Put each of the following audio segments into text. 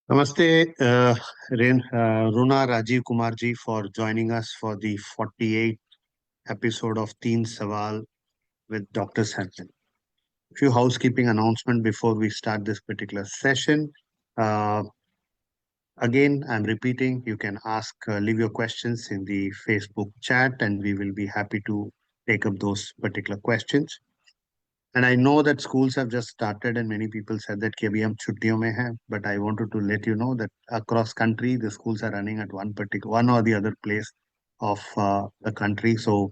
Namaste, Runa Rajiv Kumarji for joining us for the 48th episode of Teen Sawal with Dr. Sanjan. Few housekeeping announcement before we start this particular session. Uh, Again, I'm repeating, you can leave your questions in the Facebook chat and we will be happy to take up those particular questions. And I know that schools have just started and many people said that कि अभी हम छुट्टियों में हैं, but I wanted to let you know that across country the schools are running at one or the other place of the country. So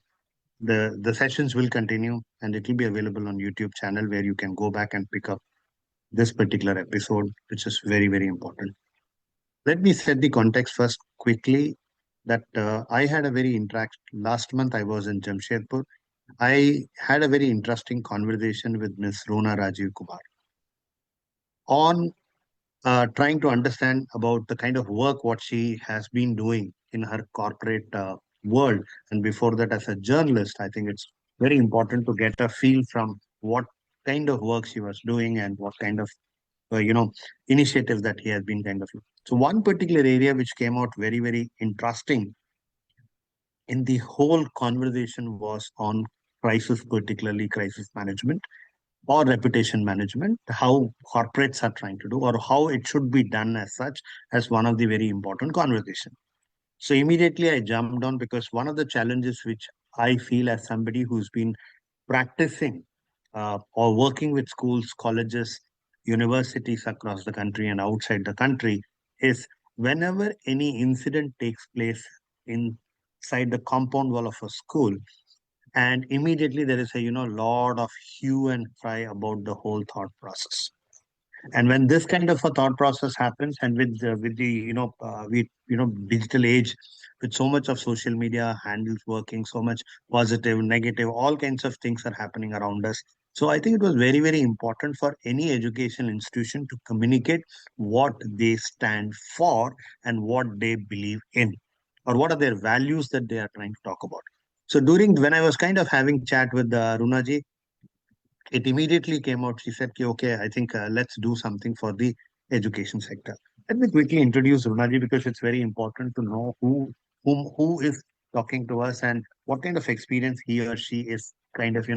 the sessions will continue and it will be available on YouTube channel where you can go back and pick up this particular episode, which is very, very important. Let me set the context first quickly that I had a very interact last month. I was in Jamshedpur. I had a very interesting conversation with Miss Rona Rajiv Kumar on trying to understand about the kind of work what she has been doing in her corporate world. And before that, as a journalist, I think it's very important to get a feel from what kind of work she was doing and what kind of initiatives that he has been kind of. So one particular area which came out very, very interesting in the whole conversation was on crisis, particularly crisis management or reputation management, how corporates are trying to do or how it should be done as such as one of the very important conversation. So immediately I jumped on because one of the challenges which I feel as somebody who's been practicing or working with schools, colleges, universities across the country and outside the country is whenever any incident takes place inside the compound wall of a school, and immediately there is a lot of hue and cry about the whole thought process. And when this kind of a thought process happens, and with the with digital age, with so much of social media handles working, so much positive, negative, all kinds of things are happening around us. So I think it was very, very important for any educational institution to communicate what they stand for and what they believe in, or what are their values that they are trying to talk about. So during when I was kind of having chat with Runaji, it immediately came out. She said, okay, I think let's do something for the education sector. Let me quickly introduce Runaji because it's very important to know who is talking to us and what kind of experience he or she is kind of,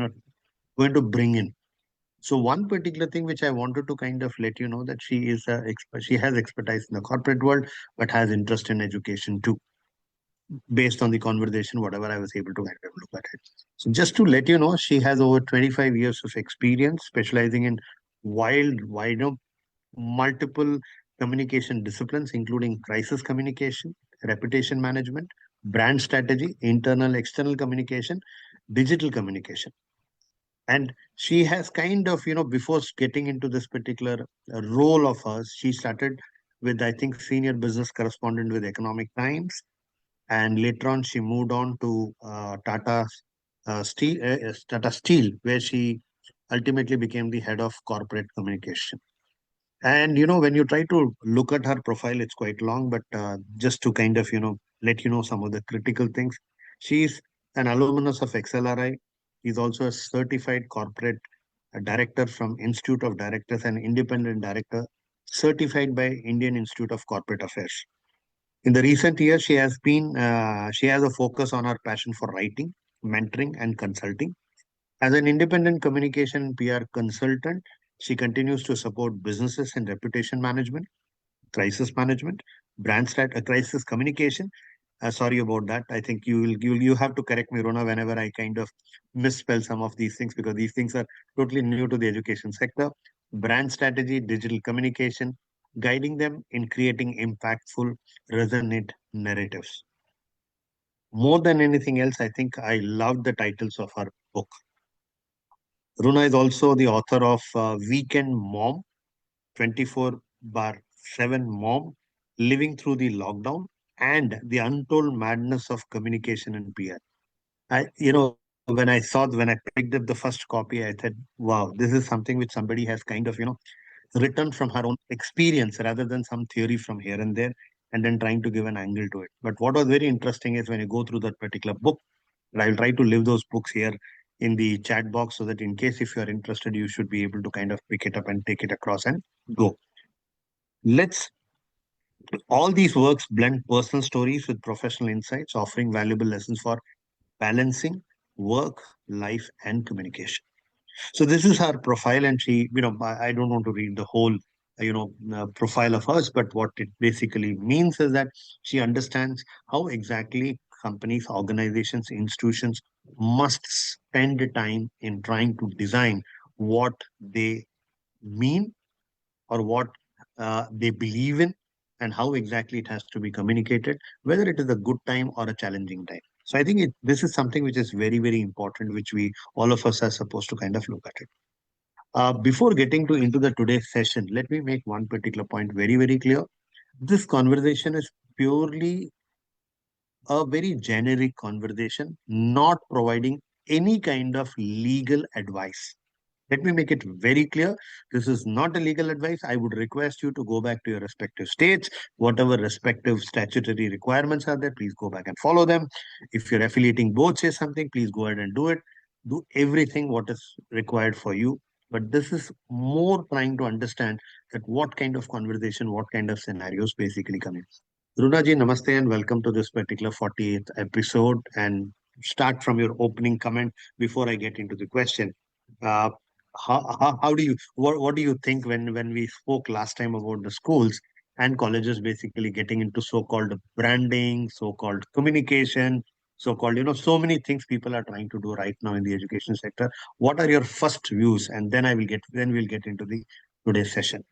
going to bring in. So one particular thing which I wanted to kind of let you know that she has expertise in the corporate world, but has interest in education too, based on the conversation, whatever I was able to kind of look at it. So just to let you know, she has over 25 years of experience specializing in wide, multiple communication disciplines, including crisis communication, reputation management, brand strategy, internal, external communication, digital communication. And she has kind of, before getting into this particular role of hers, she started with, I think, senior business correspondent with Economic Times, and later on she moved on to Tata Steel, where she ultimately became the head of corporate communication. And when you try to look at her profile, it's quite long, but just to kind of let you know some of the critical things. She's an alumnus of XLRI. He's also a certified corporate director from Institute of Directors and independent director certified by Indian Institute of Corporate Affairs. In the recent years, she has a focus on her passion for writing, mentoring, and consulting. As an independent communication and PR consultant, she continues to support businesses in reputation management, crisis communication. Sorry about that. I think you have to correct me, Rona, whenever I kind of misspell some of these things because these things are totally new to the education sector. Brand strategy, digital communication, guiding them in creating impactful, resonant narratives. More than anything else, I think I loved the titles of her book. Runa is also the author of Weekend Mom, 24 bar 7 Mom, Living Through the Lockdown, and The Untold Madness of Communication and PR. When I picked up the first copy, I said, wow, this is something which somebody has kind of, written from her own experience rather than some theory from here and there and then trying to give an angle to it. But what was very interesting is when you go through that particular book, and I'll try to leave those books here in the chat box so that in case if you're interested, you should be able to kind of pick it up and take it across and go. Let's All these works blend personal stories with professional insights, offering valuable lessons for balancing work, life, and communication. So this is her profile, and she, I don't want to read the whole, profile of hers, but what it basically means is that she understands how exactly companies, organizations, institutions must spend time in trying to design what they mean or what they believe in, and how exactly it has to be communicated, whether it is a good time or a challenging time. So I think this is something which is very, very important, which we all of us are supposed to kind of look at it. Before getting to into the today's session, let me make one particular point very, very clear. This conversation is purely a very generic conversation, not providing any kind of legal advice. Let me make it very clear. This is not a legal advice. I would request you to go back to your respective states, whatever respective statutory requirements are there, please go back and follow them. If your affiliating board says something, please go ahead and do it. Do everything what is required for you. But this is more trying to understand that what kind of conversation, what kind of scenarios basically come in. Runaji, namaste and welcome to this particular 48th episode. And start from your opening comment before I get into the question. Uh, how do you what do you think when we spoke last time about the schools and colleges basically getting into so-called branding, so-called communication, so-called so many things people are trying to do right now in the education sector. What are your first views? And then we'll get into the today's session.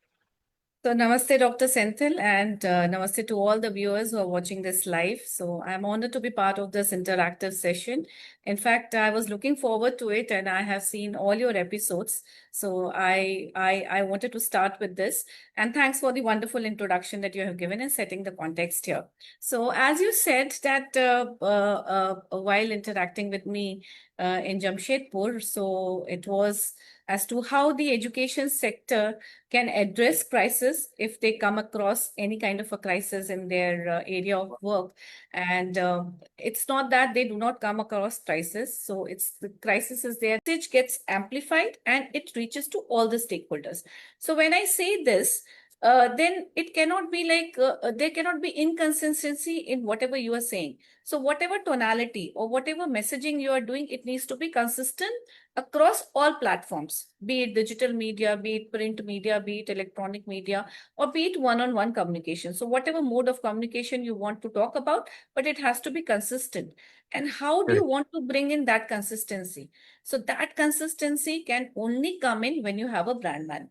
So, namaste, Dr. Senthil, and namaste to all the viewers who are watching this live. So, I'm honored to be part of this interactive session. In fact, I was looking forward to it, and I have seen all your episodes. So, I wanted to start with this. And thanks for the wonderful introduction that you have given and setting the context here. So, as you said that while interacting with me in Jamshedpur, so it was as to how the education sector can address crisis if they come across any kind of a crisis in their area of work. And it's not that they do not come across crisis. So it's the crisis is there. Message gets amplified and it reaches to all the stakeholders. So when I say this, then it cannot be like there cannot be inconsistency in whatever you are saying. So whatever tonality or whatever messaging you are doing, it needs to be consistent across all platforms, be it digital media, be it print media, be it electronic media, or be it one-on-one communication. So whatever mode of communication you want to talk about, but it has to be consistent. And how do you Correct. want to bring in that consistency? So that consistency can only come in when you have a brand manual.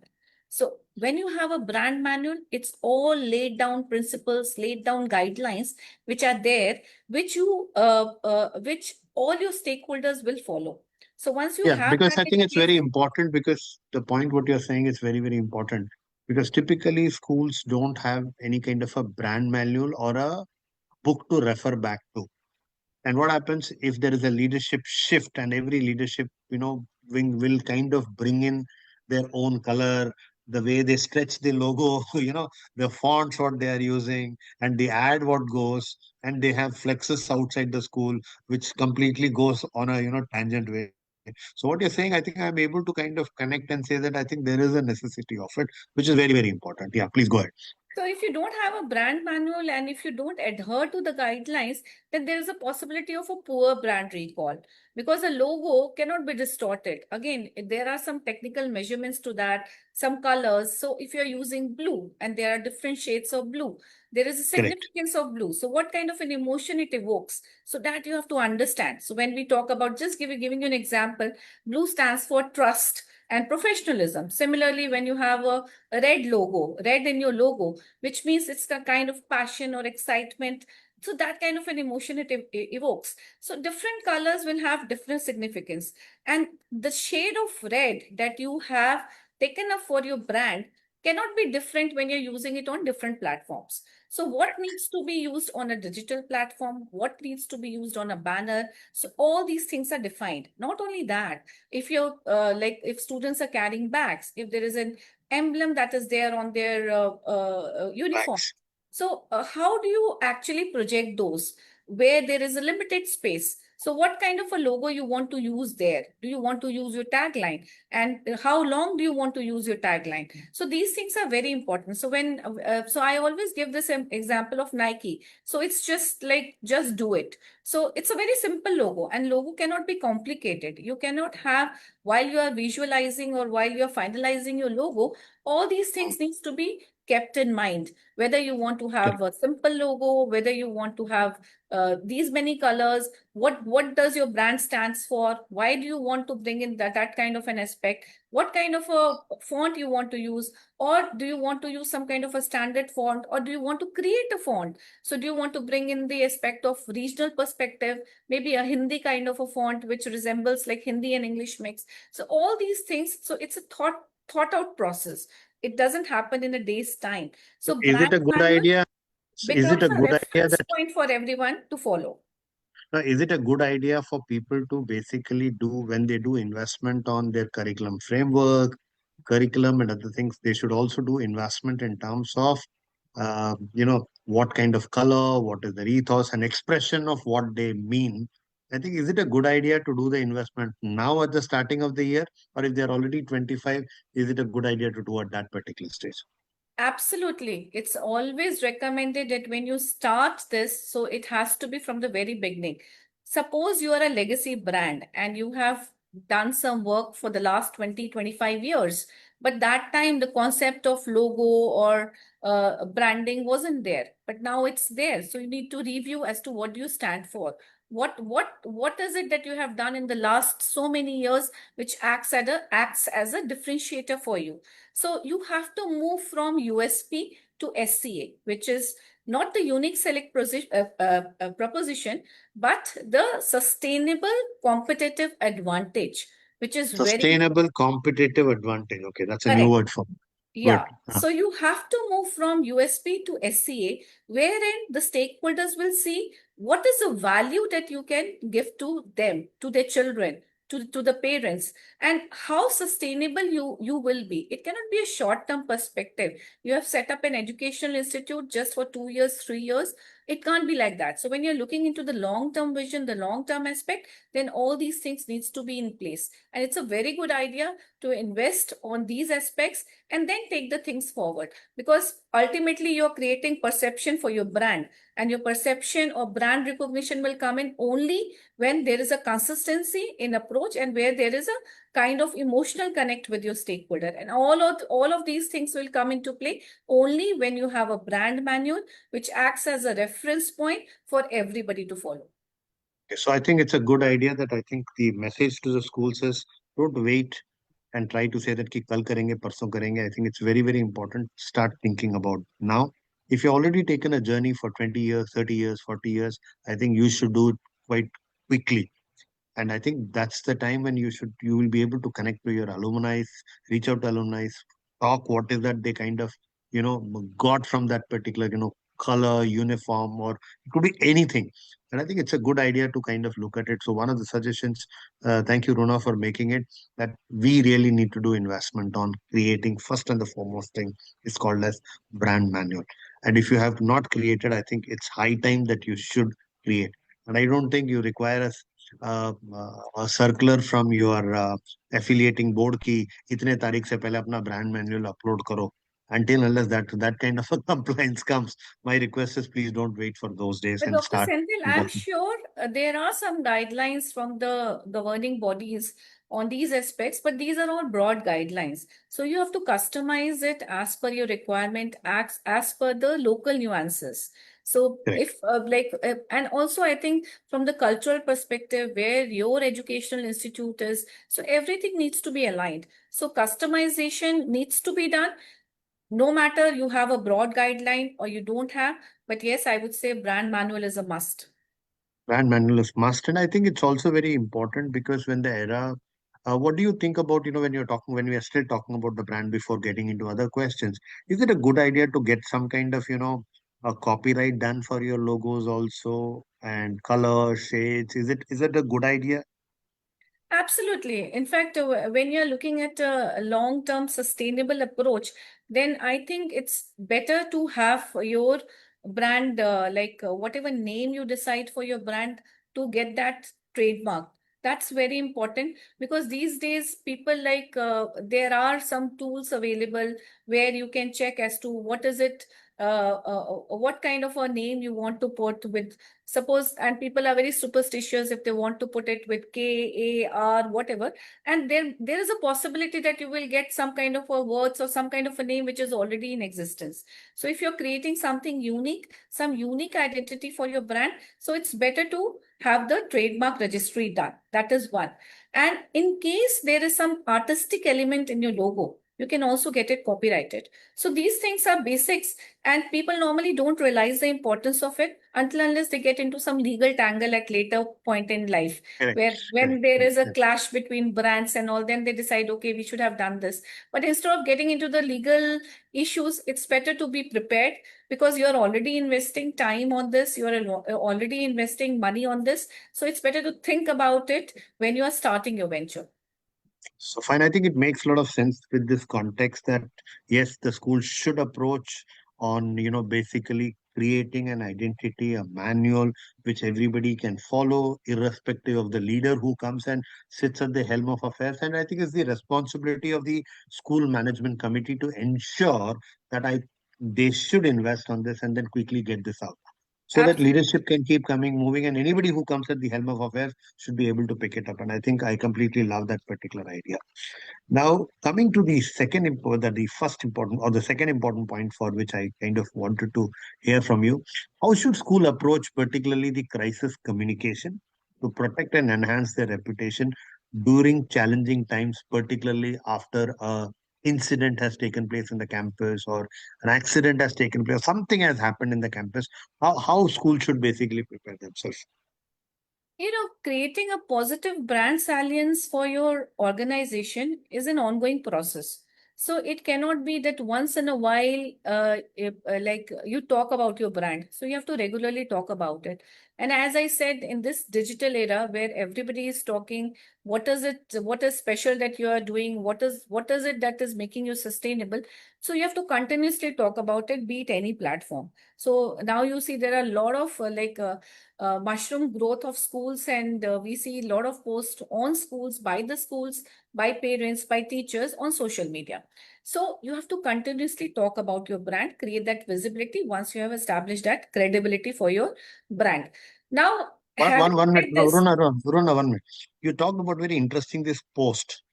So when you have a brand manual, it's all laid down principles, laid down guidelines, which are there, which all your stakeholders will follow. So once you Yeah, have because that I in think it's very place, important, because the point what you're saying is very, very important, because typically schools don't have any kind of a brand manual or a book to refer back to. And what happens if there is a leadership shift, and every leadership, will kind of bring in their own color, the way they stretch the logo, the fonts what they are using, and the ad what goes, and they have flexes outside the school, which completely goes on a tangent way. So what you're saying, I think I'm able to kind of connect and say that I think there is a necessity of it, which is very, very important. Yeah, please go ahead. so if you don't have a brand manual and if you don't adhere to the guidelines, then there is a possibility of a poor brand recall because a logo cannot be distorted. Again, there are some technical measurements to that, some colors. So if you're using blue and there are different shades of blue, there is a Correct. significance of blue. So what kind of an emotion it evokes? So that you have to understand. So when we talk about just giving you an example, blue stands for trust and professionalism. Similarly, when you have a red logo, red in your logo, which means it's the kind of passion or excitement. So that kind of an emotion it evokes. So different colors will have different significance. And the shade of red that you have taken up for your brand cannot be different when you're using it on different platforms. So what needs to be used on a digital platform? What needs to be used on a banner? So all these things are defined. Not only that, if you're like if students are carrying bags, if there is an emblem that is there on their uniform. Thanks. So, how do you actually project those? where there is a limited space. So what kind of a logo you want to use there? Do you want to use your tagline? And how long do you want to use your tagline? So these things are very important. So so I always give this example of Nike. So it's just like, just do it. So it's a very simple logo, and logo cannot be complicated. You cannot have, while you are visualizing or while you are finalizing your logo, all these things needs to be kept in mind. Whether you want to have a simple logo, whether you want to have these many colors, what does your brand stands for? Why do you want to bring in that kind of an aspect? What kind of a font you want to use? Or do you want to use some kind of a standard font, or do you want to create a font? So do you want to bring in the aspect of regional perspective, maybe a Hindi kind of a font which resembles like Hindi and English mix? So all these things, so it's a thought out process. It doesn't happen in a day's time. So Is it brand a good manual idea? Is it becomes a a good idea reference that point for everyone to follow. is it a good idea for people to basically do when they do investment on their curriculum framework, curriculum and other things, they should also do investment in terms of what kind of color, what is their ethos and expression of what they mean. I think is it a good idea to do the investment now at the starting of the year, or if they're already 25, is it a good idea to do at that particular stage? Absolutely. It's always recommended that when you start this, so it has to be from the very beginning. Suppose you are a legacy brand and you have done some work for the last 20, 25 years, but that time the concept of logo or branding wasn't there, but now it's there. So you need to review as to what do you stand for. What is it that you have done in the last so many years which acts as a differentiator for you? So you have to move from USP to SCA, which is not the unique select proposition, but the sustainable competitive advantage, which is very Sustainable competitive advantage. Okay, that's a new correct. word for me. Good. Yeah. So you have to move from USP to SCA, wherein the stakeholders will see what is the value that you can give to them, to their children, to the parents, and how sustainable you will be. It cannot be a short-term perspective. You have set up an educational institute just for 2 years, 3 years. It can't be like that. So when you're looking into the long-term vision, the long-term aspect, then all these things needs to be in place. And it's a very good idea to invest on these aspects and then take the things forward, because ultimately you're creating perception for your brand, and your perception or brand recognition will come in only when there is a consistency in approach and where there is a kind of emotional connect with your stakeholder, and all of these things will come into play only when you have a brand manual which acts as a reference point for everybody to follow. Okay, so I think it's a good idea that I think the message to the schools is don't wait and try to say that ki kal karenge, parson karenge. I think it's very, very important. Start thinking about now. If you've already taken a journey for 20 years, 30 years, 40 years, I think you should do it quite quickly. And I think that's the time when you will be able to connect to your alumni, reach out to alumni, talk what is that they kind of, got from that particular, color, uniform, or it could be anything. And I think it's a good idea to kind of look at it. So one of the suggestions, thank you, Runa, for making it, that we really need to do investment on creating first and the foremost thing is called as brand manual. And if you have not created, I think it's high time that you should create. And I don't think you require a circular from your affiliating board ki itne तारीख से पहले अपना brand manual upload करो. Until unless that kind of a compliance comes, my request is please don't wait for those days But and Dr. start Senthil, I'm working. sure there are some guidelines from the governing bodies on these aspects, but these are all broad guidelines. So you have to customize it as per your requirement, as per the local nuances. So Correct. if and also I think from the cultural perspective, where your educational institute is, so everything needs to be aligned. So customization needs to be done, no matter you have a broad guideline or you don't have. But yes, I would say brand manual is a must. Brand manual is must, and I think it's also very important because when the era, what do you think about, when we are still talking about the brand before getting into other questions, is it a good idea to get some kind of, a copyright done for your logos also and color shades? Is it a good idea? Absolutely. In fact, when you're looking at a long-term sustainable approach, then I think it's better to have your brand, whatever name you decide for your brand, to get that trademark. That's very important, because these days people there are some tools available where you can check as to what kind of a name you want to put with, suppose, and people are very superstitious if they want to put it with KAR, whatever, and there is a possibility that you will get some kind of a words or some kind of a name which is already in existence. So if you're creating something unique, some unique identity for your brand, so it's better to have the trademark registry done. That is one. And in case there is some artistic element in your logo, you can also get it copyrighted. So these things are basics, and people normally don't realize the importance of it until unless they get into some legal tangle at later point in life, Correct, where when correct, there is a correct. clash between brands and all, then they decide, okay, we should have done this. But instead of getting into the legal issues, it's better to be prepared, because you're already investing time on this, already investing money on this. So it's better to think about it when you are starting your venture. So fine, I think it makes a lot of sense with this context that yes, the school should approach on, basically creating an identity, a manual which everybody can follow, irrespective of the leader who comes and sits at the helm of affairs. And I think it's the responsibility of the school management committee to ensure that they should invest on this and then quickly get this out. So that leadership can keep coming, moving, and anybody who comes at the helm of affairs should be able to pick it up. And I think I completely love that particular idea. Now, coming to the the first important or the second important point for which I kind of wanted to hear from you, how should school approach particularly the crisis communication to protect and enhance their reputation during challenging times, particularly after a incident has taken place in the campus or an accident has taken place, something has happened in the campus, how school should basically prepare themselves? Creating a positive brand salience for your organization is an ongoing process. So it cannot be that once in a while, you talk about your brand. So you have to regularly talk about it. And as I said, in this digital era where everybody is talking, what is special that you are doing? What is it that is making you sustainable? So you have to continuously talk about it, be it any platform. So now you see there are a lot of mushroom growth of schools, and we see a lot of posts on schools, by the schools, by parents, by teachers on social media. So you have to continuously talk about your brand, create that visibility once you have established that credibility for your brand. Now, having One minute, said no, this, Runa, 1 minute. You talked about very interesting this post.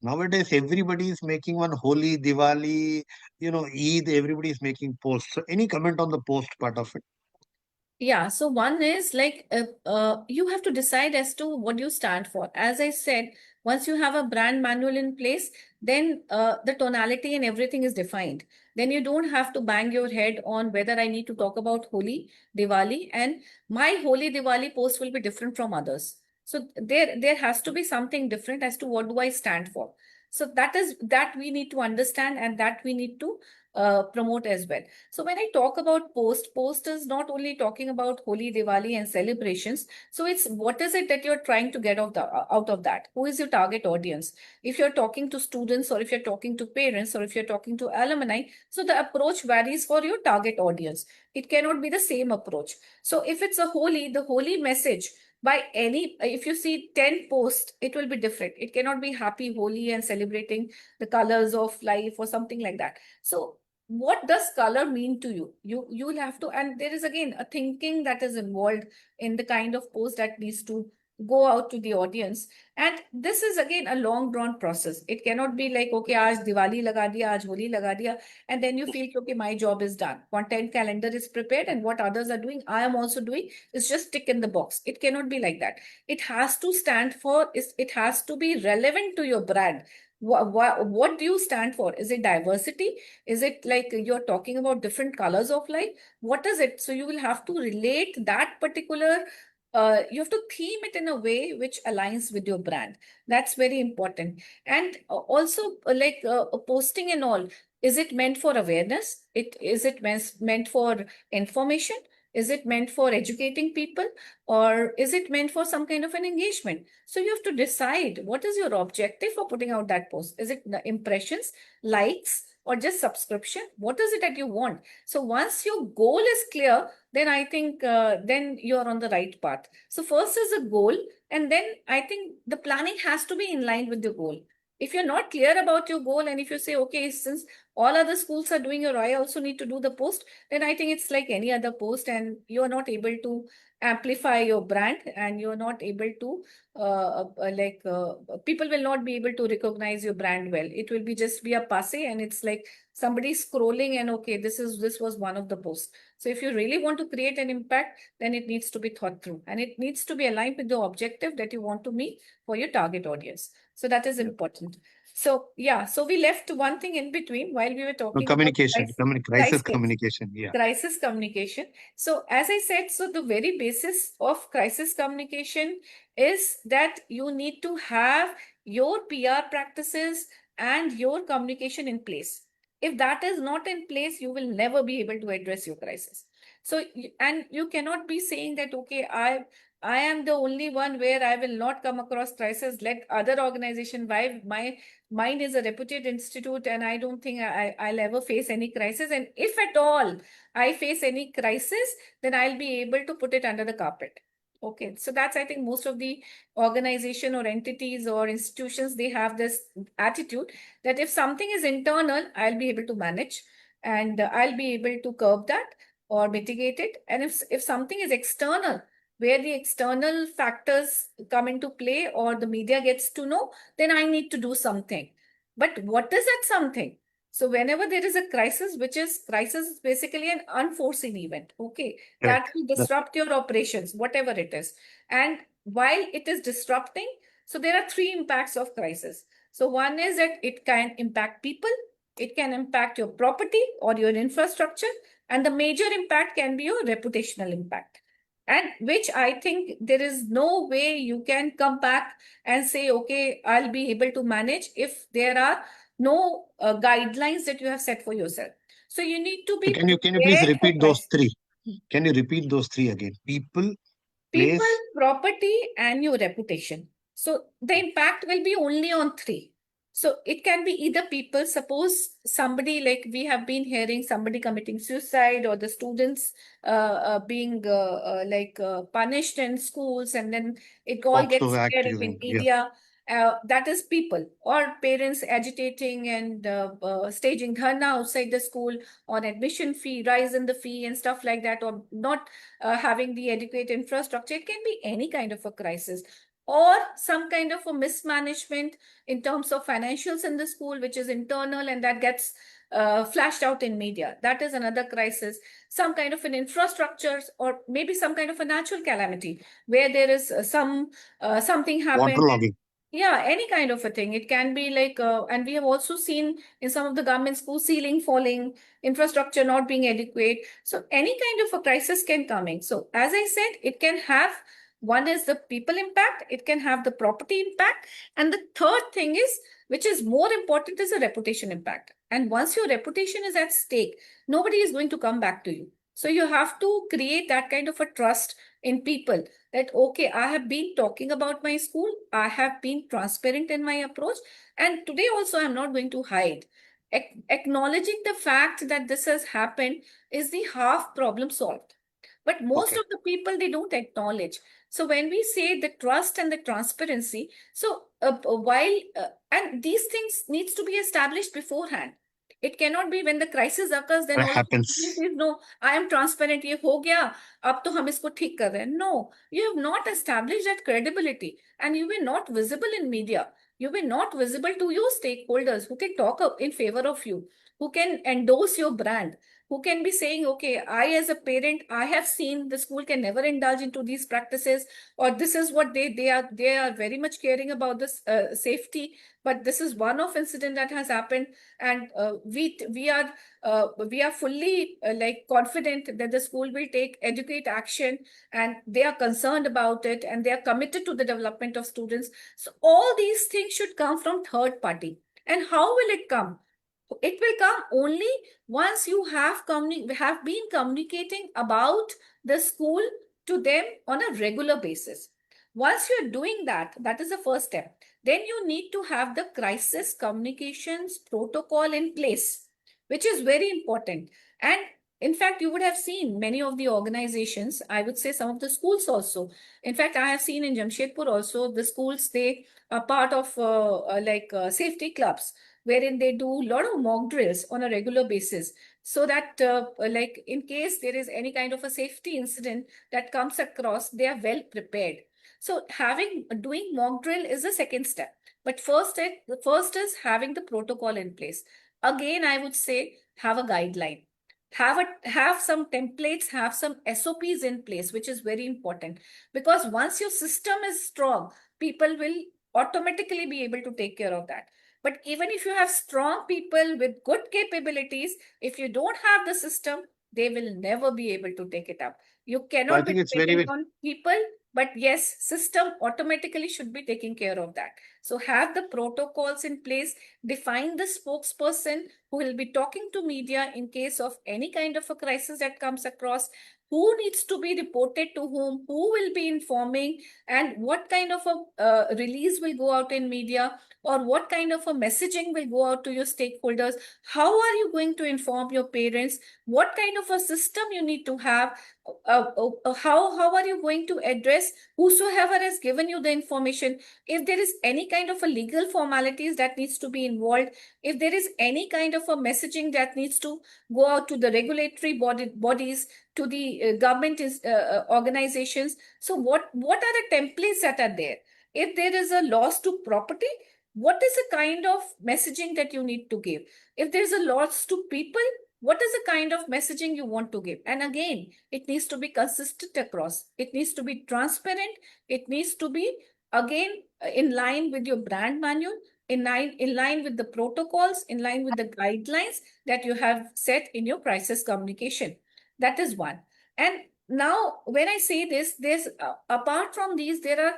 Nowadays, everybody is making one Holi, Diwali, Eid, everybody is making posts. So any comment on the post part of it? yeah, so one is you have to decide as to what you stand for. As I said, once you have a brand manual in place, then the tonality and everything is defined. Then you don't have to bang your head on whether I need to talk about Holi, Diwali, and my Holi, Diwali post will be different from others. So there has to be something different as to what do I stand for. So that we need to understand, and that we need to promote as well. So when I talk about post is not only talking about Holi, Diwali and celebrations. So it's what is it that you're trying to get out of that? Who is your target audience? If you're talking to students, or if you're talking to parents, or if you're talking to alumni, so the approach varies for your target audience. It cannot be the same approach. So if it's the Holi message, if you see 10 posts, it will be different. It cannot be happy Holi and celebrating the colors of life or something like that. So what does color mean to you? You will have to, and there is again a thinking that is involved in the kind of post that needs to go out to the audience. And this is again a long drawn process. It cannot be like, okay, aaj Diwali laga diya, aaj Holi laga diya, and then you feel, okay, my job is done. Content calendar is prepared, and what others are doing, I am also doing, is just tick in the box. It cannot be like that. It has to stand for, it has to be relevant to your brand. What do you stand for? Is it diversity? Is it like you're talking about different colors of light? What is it? So you will have to relate that particular, you have to theme it in a way which aligns with your brand. That's very important. And also, posting and all, is it meant for awareness? Is it meant for information? Is it meant for educating people, or is it meant for some kind of an engagement? So you have to decide what is your objective for putting out that post. Is it the impressions, likes, or just subscription? What is it that you want? So once your goal is clear, then I think then you are on the right path. So first is a goal, and then I think the planning has to be in line with the goal. If you're not clear about your goal, and if you say, okay, since all other schools are doing it, I also need to do the post, then I think it's like any other post, and you're not able to amplify your brand, and you're not able to people will not be able to recognize your brand well. It will be just be a passe, and it's like somebody scrolling and okay, this was one of the posts. So if you really want to create an impact, then it needs to be thought through, and it needs to be aligned with the objective that you want to meet for your target audience. So that is important. So yeah, so we left one thing in between while we were talking about Communication, crisis crisis communication. Yeah. crisis communication. So as I said, so the very basis of crisis communication is that you need to have your PR practices and your communication in place. If that is not in place, you will never be able to address your crisis. So, and you cannot be saying that, okay, I am the only one where I will not come across crisis. Let other organization, why mine is a reputed institute, and I don't think I'll ever face any crisis. And if at all I face any crisis, then I'll be able to put it under the carpet. Okay, so that's, I think, most of the organization or entities or institutions, they have this attitude that if something is internal, I'll be able to manage, and I'll be able to curb that or mitigate it. And if something is external, where the external factors come into play or the media gets to know, then I need to do something. But what is that something? So whenever there is a crisis, crisis is basically an unforeseen event, okay, that Correct. will disrupt your operations, whatever it is. And while it is disrupting, so there are three impacts of crisis. So one is that it can impact people, it can impact your property or your infrastructure, and the major impact can be your reputational impact. And which I think there is no way you can come back and say, okay, I'll be able to manage if there are no guidelines that you have set for yourself. So you need to be Can you please prepared for repeat those crisis. three? Can you repeat those three again? People, People, place. property, and your reputation. So the impact will be only on three. So it can be either people, suppose somebody, like we have been hearing somebody committing suicide, or the students being punished in schools, and then it all POXO gets Act shared in using, yeah. media. That is people, or parents agitating and staging dharna outside the school on admission fee, rise in the fee and stuff like that, or not having the adequate infrastructure. It can be any kind of a crisis, or some kind of a mismanagement in terms of financials in the school, which is internal, and that gets flashed out in media. That is another crisis. Some kind of an infrastructure, or maybe some kind of a natural calamity where there is something happened. Waterlogging. Yeah, any kind of a thing. It can be like, and we have also seen in some of the government schools, ceiling falling, infrastructure not being adequate. So any kind of a crisis can come in. So as I said, it can have, one is the people impact, it can have the property impact. And the third thing is, which is more important, is a reputation impact. And once your reputation is at stake, nobody is going to come back to you. So you have to create that kind of a trust in people that, okay, I have been talking about my school, I have been transparent in my approach, and today also I'm not going to hide. Acknowledging the fact that this has happened is the half problem solved. But most Okay. of the people, they don't acknowledge. So when we say the trust and the transparency, so and these things needs to be established beforehand. It cannot be when the crisis occurs, then That all of a sudden happens. please, no, I am transparent, ये हो गया, अब तो हम इसको ठीक कर रहे हैं. No, you have not established that credibility, and you were not visible in media. You were not visible to your stakeholders who can talk up in favor of you, who can endorse your brand, who can be saying, okay, I as a parent, I have seen the school can never indulge into these practices, or this is what they are very much caring about this safety, but this is one of incident that has happened, and we are fully confident that the school will take adequate action, and they are concerned about it, and they are committed to the development of students. So all these things should come from third party. And how will it come? It will come only once you have been communicating about the school to them on a regular basis. Once you're doing that, that is the first step. Then you need to have the crisis communications protocol in place, which is very important. And in fact, you would have seen many of the organizations, I would say some of the schools also. In fact, I have seen in Jamshedpur also, the schools, they are part of safety clubs, wherein they do a lot of mock drills on a regular basis, so that like in case there is any kind of a safety incident that comes across, they are well prepared. So doing mock drill is the second step, but the first is having the protocol in place. Again, I would say, have a guideline, have some templates, have some SOPs in place, which is very important, because once your system is strong, people will automatically be able to take care of that. But even if you have strong people with good capabilities, if you don't have the system, they will never be able to take it up. You So I cannot be think it's dependent very, on people, but yes, system automatically should be taking care of that. So have the protocols in place, define the spokesperson who will be talking to media in case of any kind of a crisis that comes across, who needs to be reported to who will be informing, and what kind of a release will go out in media, or what kind of a messaging will go out to your stakeholders. How are you going to inform your parents? What kind of a system you need to have? How are you going to address whosoever has given you the information? If there is any kind of a legal formalities that needs to be involved, if there is any kind of a messaging that needs to go out to the regulatory bodies, to the organizations. So what are the templates that are there? If there is a loss to property, what is the kind of messaging that you need to give? If there's a loss to people, what is the kind of messaging you want to give? And again, it needs to be consistent across. It needs to be transparent. It needs to be, again, in line with your brand manual, in line with the protocols, in line with the guidelines that you have set in your crisis communication. That is one. And now, when I say this, there's apart from these, there are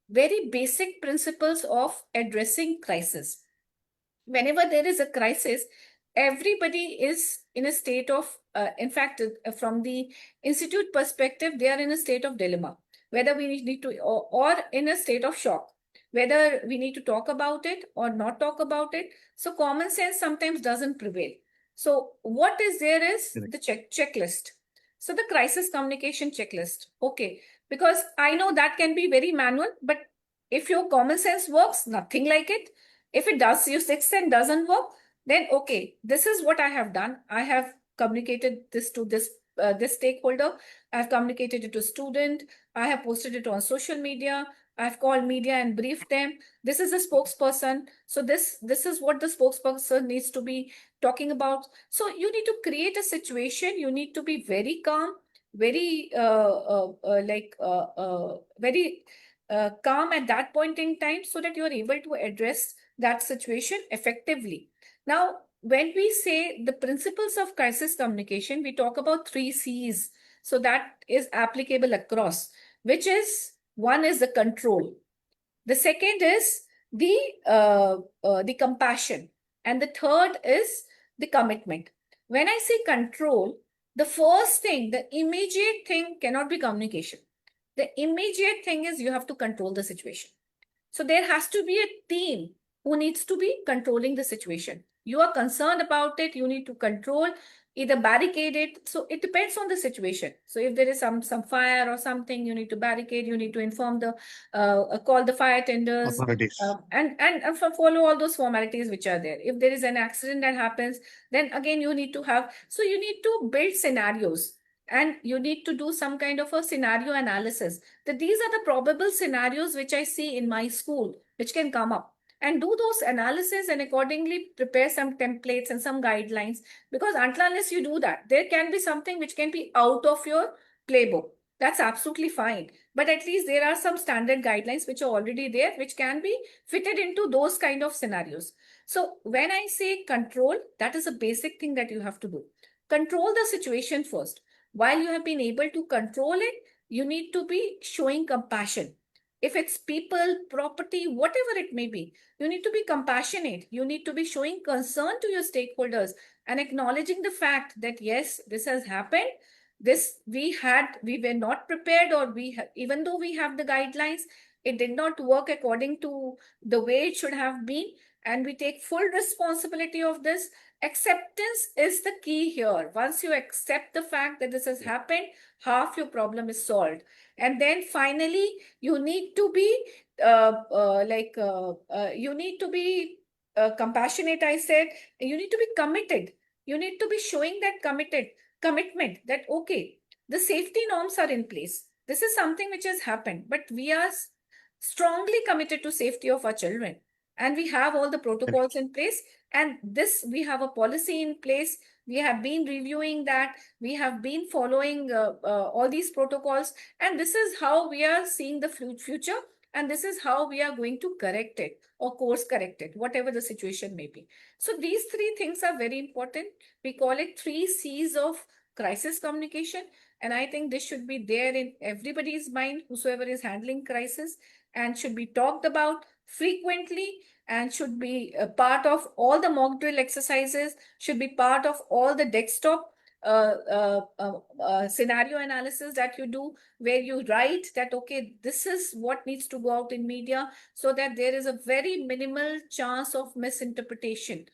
very basic principles of addressing crisis. Whenever there is a crisis, everybody is in a state of, in fact, from the institute perspective, they are in a state of dilemma, whether we need to, or in a state of shock, whether we need to talk about it or not talk about it. So common sense sometimes doesn't prevail. So what is there is correct. the checklist. So the crisis communication checklist. Okay, because I know that can be very manual, but if your common sense works, nothing like it. If it does, your sixth sense doesn't work, then okay, this is what I have done. I have communicated this to this stakeholder. I've communicated it to student. I have posted it on social media. I've called media and briefed them. This is a spokesperson. So this is what the spokesperson needs to be talking about. So you need to create a situation. You need to be very calm, very very calm at that point in time, so that you are able to address that situation effectively. Now, when we say the principles of crisis communication, we talk about 3 C's. So that is applicable across, which is, one is the control. The second is the compassion. And the third is the commitment. When I say control, the first thing, the immediate thing cannot be communication. The immediate thing is you have to control the situation. So there has to be a team who needs to be controlling the situation. You are concerned about it, you need to control, either barricade it. So it depends on the situation. So if there is some fire or something, you need to barricade, you need to inform the, call the fire tenders, Authorities. and follow all those formalities which are there. If there is an accident that happens, then again you need to have, so you need to build scenarios, and you need to do some kind of a scenario analysis, that these are the probable scenarios which I see in my school, which can come up, and do those analysis and accordingly prepare some templates and some guidelines. Because unless you do that, there can be something which can be out of your playbook. That's absolutely fine. But at least there are some standard guidelines which are already there, which can be fitted into those kind of scenarios. So when I say control, that is a basic thing that you have to do. Control the situation first. While you have been able to control it, you need to be showing compassion. if it's people, property, whatever it may be, you need to be compassionate. You need to be showing concern to your stakeholders and acknowledging the fact that yes, this has happened. This we were not prepared, or even though we have the guidelines, it did not work according to the way it should have been, and we take full responsibility of this. Acceptance is the key here. Once you accept the fact that this has happened, half your problem is solved. And then finally, you need to be you need to be compassionate. I said you need to be committed. You need to be showing that commitment that okay, the safety norms are in place. This is something which has happened, but we are strongly committed to safety of our children, and we have all the protocols in place, and this we have a policy in place. We have been reviewing that. We have been following all these protocols, and this is how we are seeing the future, and this is how we are going to correct it or course correct it, whatever the situation may be. So these three things are very important. We call it 3 C's of crisis communication, and I think this should be there in everybody's mind, whosoever is handling crisis, and should be talked about frequently, and should be a part of all the mock drill exercises, should be part of all the desktop scenario analysis that you do, where you write that, okay, this is what needs to go out in media, so that there is a very minimal chance of misinterpretation.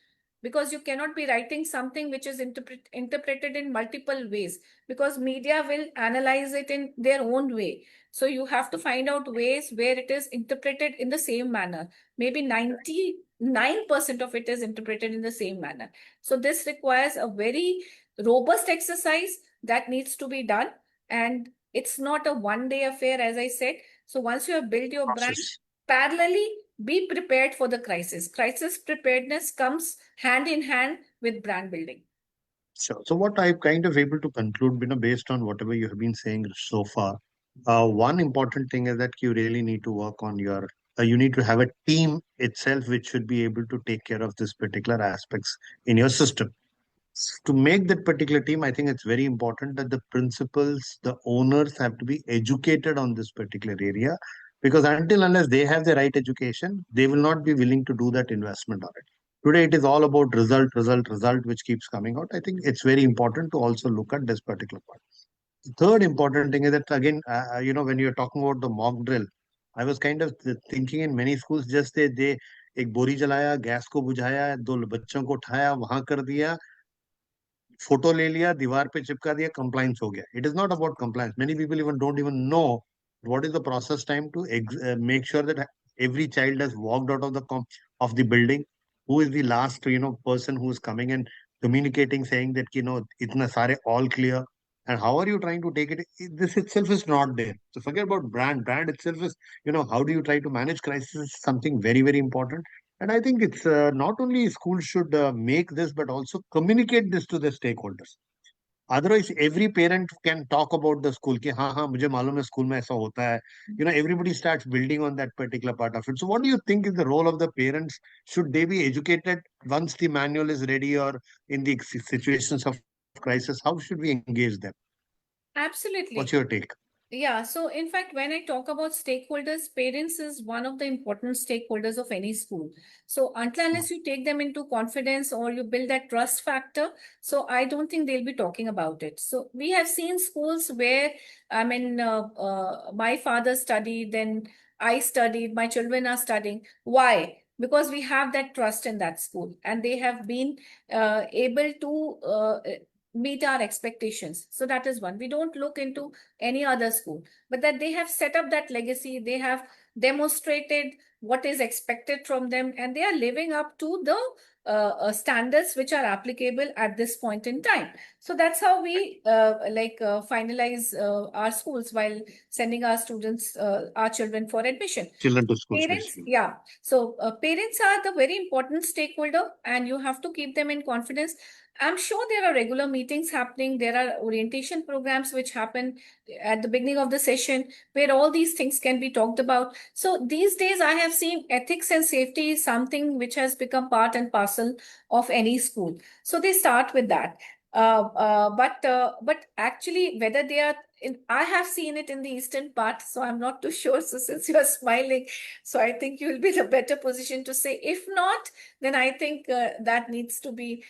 Because you cannot be writing something which is interpreted in multiple ways, because media will analyze it in their own way. So you have to find out ways where it is interpreted in the same manner. Maybe 99% of it is interpreted in the same manner. So this requires a very robust exercise that needs to be done. And it's not a one-day affair, as I said. So once you have built your brand, Process. parallelly, be prepared for the crisis. Crisis preparedness comes hand in hand with brand building. Sure. So what I'm kind of able to conclude, based on whatever you have been saying so far, one important thing is that you really need to work on you need to have a team itself which should be able to take care of this particular aspects in your system. To make that particular team, I think it's very important that the principals, the owners have to be educated on this particular area, because until unless they have the right education, they will not be willing to do that investment on it. Today, it is all about result, which keeps coming out. I think it's very important to also look at this particular part. The third important thing is that, again, when you're talking about the mock drill, I was kind of thinking in many schools, just they एक बोरी जलाया, gas को बुझाया, दो बच्चों को उठाया, वहां कर दिया, फोटो ले लिया, दीवार पे चिपका दिया, compliance हो गया. It is not about compliance. Many people even don't even know what is the process time to make sure that every child has walked out of the building. Who is the last person who is coming and communicating, saying that itna sare all clear. And how are you trying to take it? This itself is not there. So forget about brand. Brand itself is, how do you try to manage crisis is something very, very important. And I think it's not only schools should make this, but also communicate this to the stakeholders. Otherwise, every parent can talk about the school. कि हाँ हाँ मुझे मालूम है school में ऐसा होता है. Everybody starts building on that particular part of it. So, what do you think is the role of the parents? Should they be educated once the manual is ready, or in the situations of crisis? How should we engage them? Absolutely. What's your take? Yeah, so in fact, when I talk about stakeholders, parents is one of the important stakeholders of any school. So until unless you take them into confidence or you build that trust factor, so I don't think they'll be talking about it. So we have seen schools where, I mean, my father studied, then I studied, my children are studying. Why? Because we have that trust in that school, and they have been able to meet our expectations. So that is one. We don't look into any other school, but that they have set up that legacy, they have demonstrated what is expected from them, and they are living up to the standards which are applicable at this point in time. So that's how we finalize our schools while sending our students, our children for admission. Children to schools, Parents, basically. yeah. So parents are the very important stakeholder, and you have to keep them in confidence. I'm sure there are regular meetings happening. There are orientation programs which happen at the beginning of the session where all these things can be talked about. So these days, I have seen ethics and safety is something which has become part and parcel of any school. So they start with that. But actually, whether they are I have seen it in the eastern part, so I'm not too sure. So since you are smiling, so I think you will be in a better position to say. If not, then I think that needs to be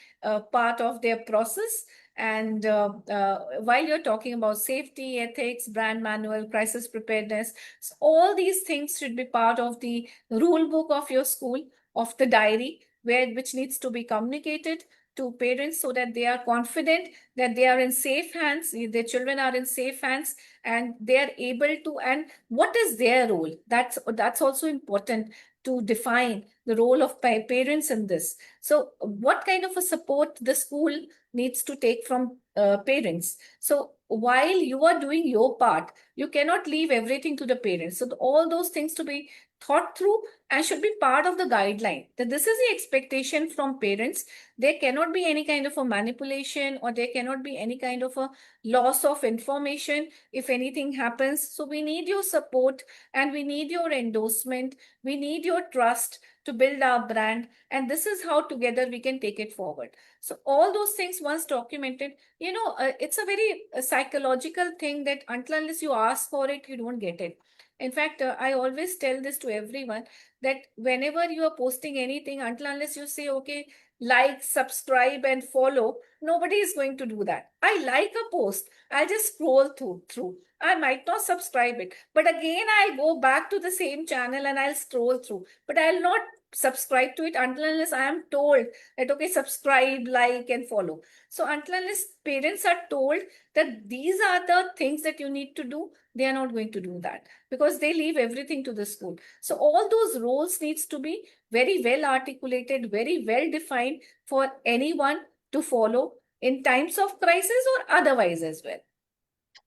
part of their process. And while you're talking about safety, ethics, brand manual, crisis preparedness, so all these things should be part of the rule book of your school, of the diary, which needs to be communicated to parents so that they are confident that they are in safe hands, their children are in safe hands, and they are able to. And what is their role? That's also important to define the role of parents in this. So, what kind of a support the school needs to take from parents? So, while you are doing your part, you cannot leave everything to the parents. So, all those things to be thought through and should be part of the guideline, that this is the expectation from parents. There cannot be any kind of a manipulation, or there cannot be any kind of a loss of information if anything happens. So we need your support, and we need your endorsement, we need your trust to build our brand, and this is how together we can take it forward. So all those things once documented, it's a very psychological thing that until unless you ask for it, you don't get it. In fact, I always tell this to everyone, that whenever you are posting anything, until unless you say, okay, like, subscribe, and follow, nobody is going to do that. I like a post, I'll just scroll through. I might not subscribe it, but again, I go back to the same channel and I'll scroll through, but I'll not subscribe to it until unless I am told that, okay, subscribe, like, and follow. So until unless parents are told that these are the things that you need to do, they are not going to do that, because they leave everything to the school. So all those roles needs to be very well articulated, very well defined for anyone to follow in times of crisis or otherwise as well.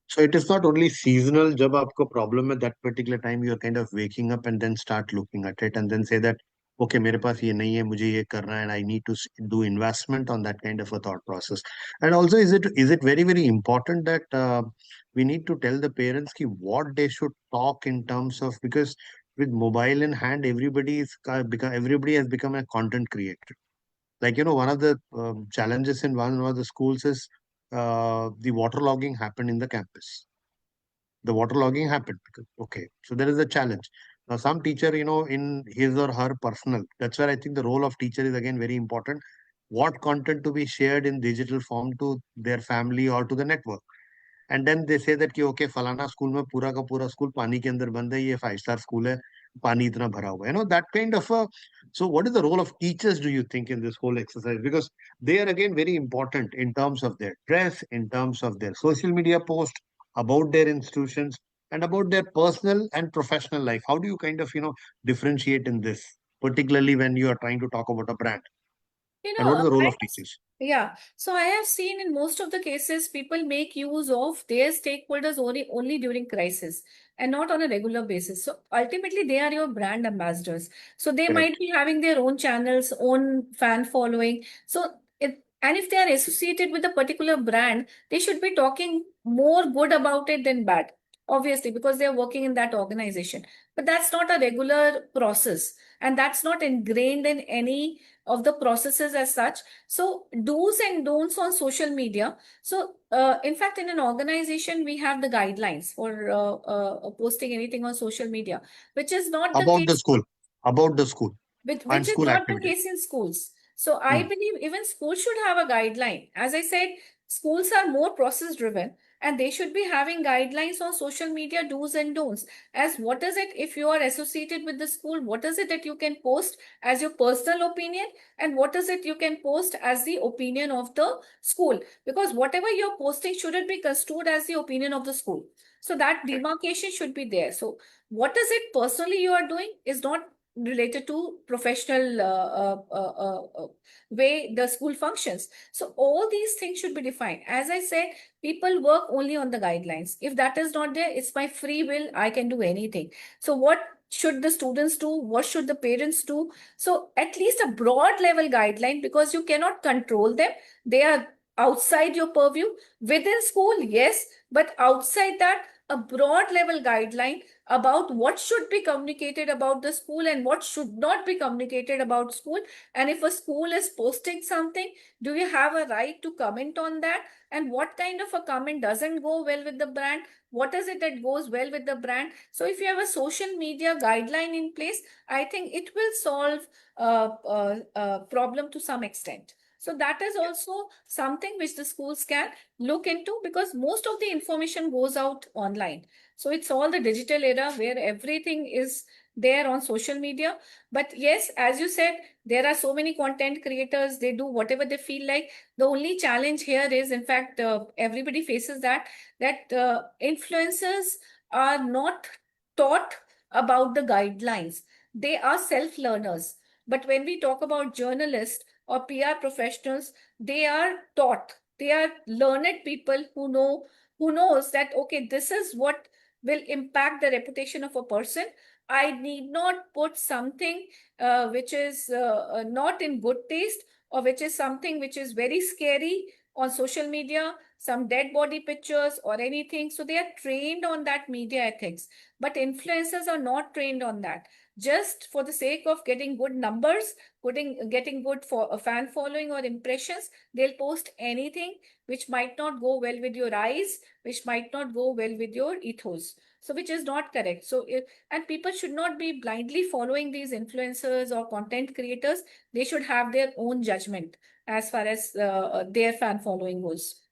So it is not only seasonal. जब आपको problem है that particular time, you are kind of waking up and then start looking at it and then say that, okay, मेरे पास ये नहीं है, मुझे ये करना है, and I need to do investment on that kind of a thought process. And also, is it very important that we need to tell the parents ki what they should talk in terms of, because with mobile in hand, everybody has become a content creator. Like, one of the challenges in one of the schools is the waterlogging happened in the campus. The waterlogging happened because, okay, so there is a challenge. Now, some teacher, in his or her personal, that's where I think the role of teacher is again very important. What content to be shared in digital form to their family or to the network. And then they say that कि okay, फलाना school में पूरा का पूरा school पानी के अंदर बंद है, ये 5 स्टार स्कूल है, पानी इतना भरा हुआ है, that kind of a. So what is the role of teachers, do you think, in this whole exercise? Because they are again very important in terms of their dress, in terms of their social media post about their institutions, and about their personal and professional life. How do you kind of differentiate in this, particularly when you are trying to talk about a brand? And what is the role of teachers? Yeah, so I have seen in most of the cases, people make use of their stakeholders only during crisis and not on a regular basis. So ultimately, they are your brand ambassadors. So they Correct. might be having their own channels, own fan following. So and if they are associated with a particular brand, they should be talking more good about it than bad, obviously, because they are working in that organization. But that's not a regular process, and that's not ingrained in any of the processes as such. So do's and don'ts on social media. So in fact, in an organization, we have the guidelines for posting anything on social media, which is not the About the case. school, about the school Which and is school not the activities. case in schools. So I believe even schools should have a guideline. As I said, schools are more process driven, and they should be having guidelines on social media do's and don'ts. As what is it, if you are associated with the school, what is it that you can post as your personal opinion, and what is it you can post as the opinion of the school? Because whatever you're posting shouldn't be construed as the opinion of the school. So that demarcation should be there. So what is it personally you are doing is not related to professional way the school functions. So all these things should be defined. As I said, people work only on the guidelines. If that is not there, it's my free will. I can do anything. So what should the students do? What should the parents do? So at least a broad level guideline, because you cannot control them. They are outside your purview. Within school, yes, but outside that, a broad level guideline about what should be communicated about the school and what should not be communicated about school. And if a school is posting something, do you have a right to comment on that? And what kind of a comment doesn't go well with the brand? What is it that goes well with the brand? So if you have a social media guideline in place, I think it will solve problem to some extent. So that is also something which the schools can look into, because most of the information goes out online. So it's all the digital era where everything is there on social media. But yes, as you said, there are so many content creators, they do whatever they feel like. The only challenge here is, in fact, everybody faces that influencers are not taught about the guidelines. They are self-learners. But when we talk about journalists or PR professionals, they are taught. They are learned people who knows that, okay, this is what will impact the reputation of a person. I need not put something which is not in good taste, or which is something which is very scary on social media, some dead body pictures or anything. So they are trained on that media ethics, but influencers are not trained on that. Just for the sake of getting good numbers, getting good for a fan following or impressions, they'll post anything which might not go well with your eyes, which might not go well with your ethos. So which is not correct. And people should not be blindly following these influencers or content creators. They should have their own judgment as far as their fan following goes.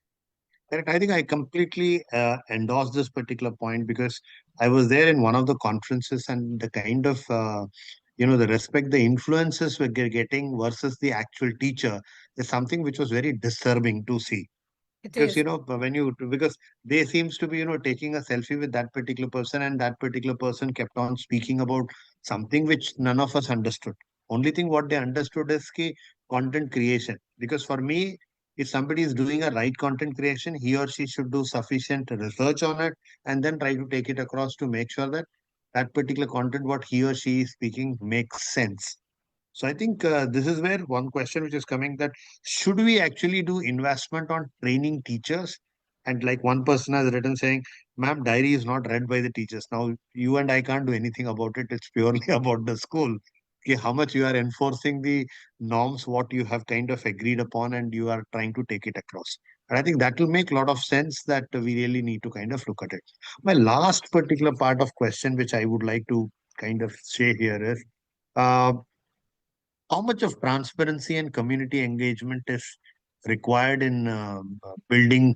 Correct. I think I completely endorse this particular point because I was there in one of the conferences, and the kind of the respect the influences were getting versus the actual teacher is something which was very disturbing to see. It Because is. because they seems to be taking a selfie with that particular person, and that particular person kept on speaking about something which none of us understood. Only thing what they understood is ki content creation. Because for me, if somebody is doing a right content creation, he or she should do sufficient research on it and then try to take it across to make sure that that particular content what he or she is speaking makes sense. So I think this is where one question which is coming, that should we actually do investment on training teachers? And like one person has written saying, ma'am, diary is not read by the teachers. Now you and I can't do anything about it. It's purely about the school. Okay, how much you are enforcing the norms, what you have kind of agreed upon, and you are trying to take it across. And I think that will make a lot of sense, that we really need to kind of look at it. My last particular part of question, which I would like to kind of say here is, uh, how much of transparency and community engagement is required in building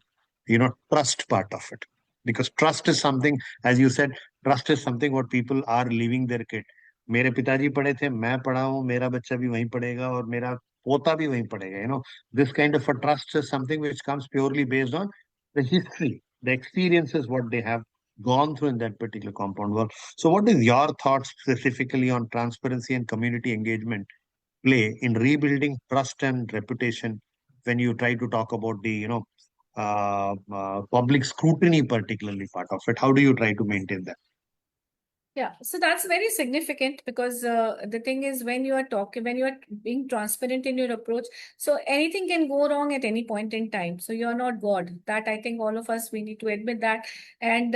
trust part of it? Because trust is something, as you said, trust is something what people are leaving their kid. मेरे पिताजी पढ़े थे, मैं पढ़ा हूँ, मेरा बच्चा भी वहीं पढ़ेगा और मेरा पोता भी वहीं पढ़ेगा. This kind of a trust is something which comes purely based on the history, the experiences what they have gone through in that particular compound work. So what is your thoughts specifically on transparency and community engagement play in rebuilding trust and reputation when you try to talk about the public scrutiny, particularly part of it? How do you try to maintain that? Yeah, so that's very significant, because the thing is, when you are talking, when you are being transparent in your approach, so anything can go wrong at any point in time. So you're not God. That, I think all of us, we need to admit that. And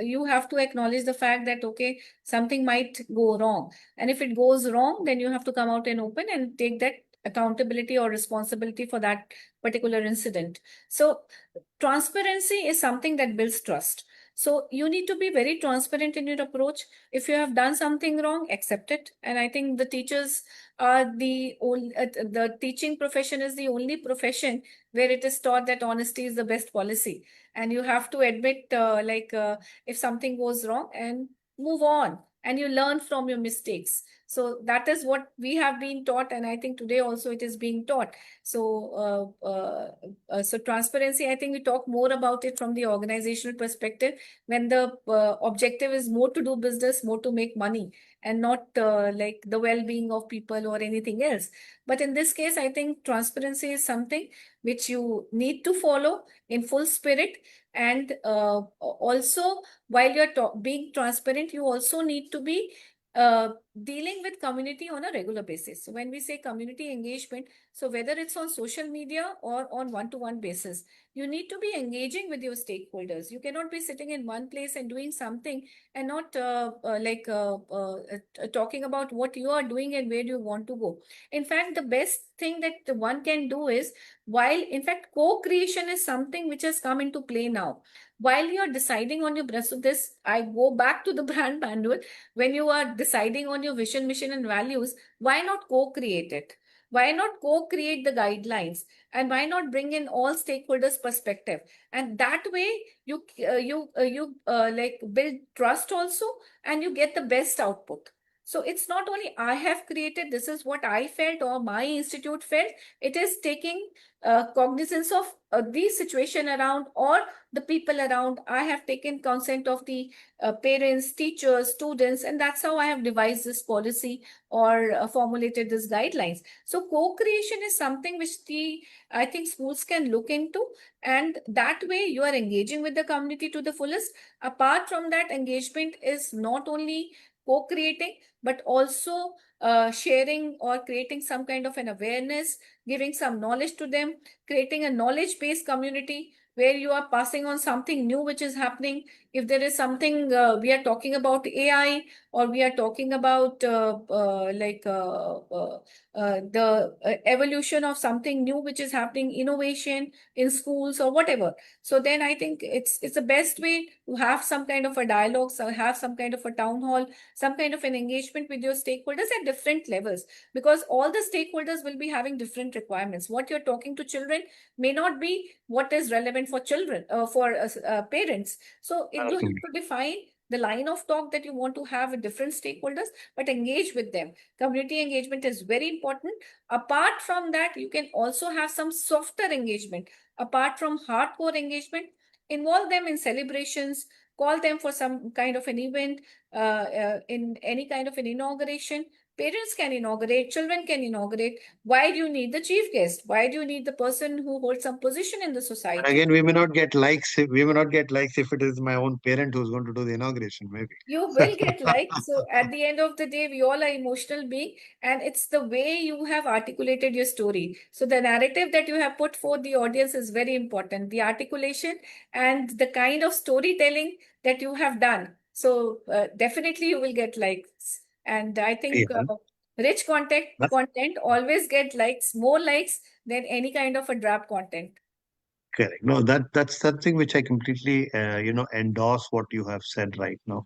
you have to acknowledge the fact that, okay, something might go wrong. And if it goes wrong, then you have to come out and open and take that accountability or responsibility for that particular incident. So transparency is something that builds trust. So you need to be very transparent in your approach. If you have done something wrong, accept it. And I think the teachers are the teaching profession is the only profession where it is taught that honesty is the best policy. And you have to admit, if something goes wrong, and move on, and you learn from your mistakes. So that is what we have been taught. And I think today also it is being taught. So transparency, I think we talk more about it from the organizational perspective, when the objective is more to do business, more to make money, and not like the well-being of people or anything else. But in this case, I think transparency is something which you need to follow in full spirit. And also, while you're being transparent, you also need to be dealing with community on a regular basis. So when we say community engagement, so whether it's on social media or on one-to-one basis, you need to be engaging with your stakeholders. You cannot be sitting in one place and doing something and not talking about what you are doing and where you want to go. In fact, the best thing that the one can do is, while in fact co-creation is something which has come into play now. While you're deciding on your breast of this, I go back to the brand manual. When you are deciding on your vision, mission, and values, why not co-create it? Why not co-create the guidelines? And why not bring in all stakeholders' perspective? And that way, you like build trust also, and you get the best output. So it's not only I have created, this is what I felt or my institute felt. It is taking cognizance of the situation around or the people around. I have taken consent of the parents, teachers, students, and that's how I have devised this policy or formulated this guidelines. So co-creation is something which I think schools can look into, and that way you are engaging with the community to the fullest. Apart from that, engagement is not only co-creating, but also sharing or creating some kind of an awareness, giving some knowledge to them, creating a knowledge-based community where you are passing on something new which is happening. If there is something we are talking about AI, or we are talking about the evolution of something new which is happening, innovation in schools or whatever. So then I think it's the best way to have some kind of a dialogue, so have some kind of a town hall, some kind of an engagement with your stakeholders at different levels, because all the stakeholders will be having different requirements. What you're talking to children may not be what is relevant for children, for parents. So you have Absolutely. to define the line of talk that you want to have with different stakeholders, but engage with them. Community engagement is very important. Apart from that, you can also have some softer engagement. Apart from hardcore engagement, involve them in celebrations, call them for some kind of an event, in any kind of an inauguration. Parents can inaugurate, children can inaugurate. Why do you need the chief guest? Why do you need the person who holds some position in the And society? again, we may not get likes. We may not get likes if it is my own parent who's going to do the inauguration, maybe. You will get likes. So at the end of the day, we all are emotional being, and it's the way you have articulated your story. So the narrative that you have put for the audience is very important. The articulation and the kind of storytelling that you have done. So definitely you will get likes. And I Yeah. think rich content always get likes, more likes than any kind of a drab content. Correct. No, that's something which I completely, endorse what you have said right now.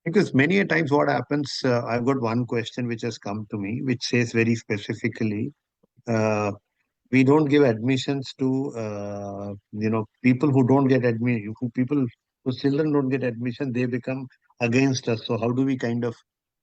Because many a times what happens, I've got one question which has come to me, which says very specifically, uh, we don't give admissions to, people who don't get admission, who people whose children don't get admission, they become against us. So how do we kind of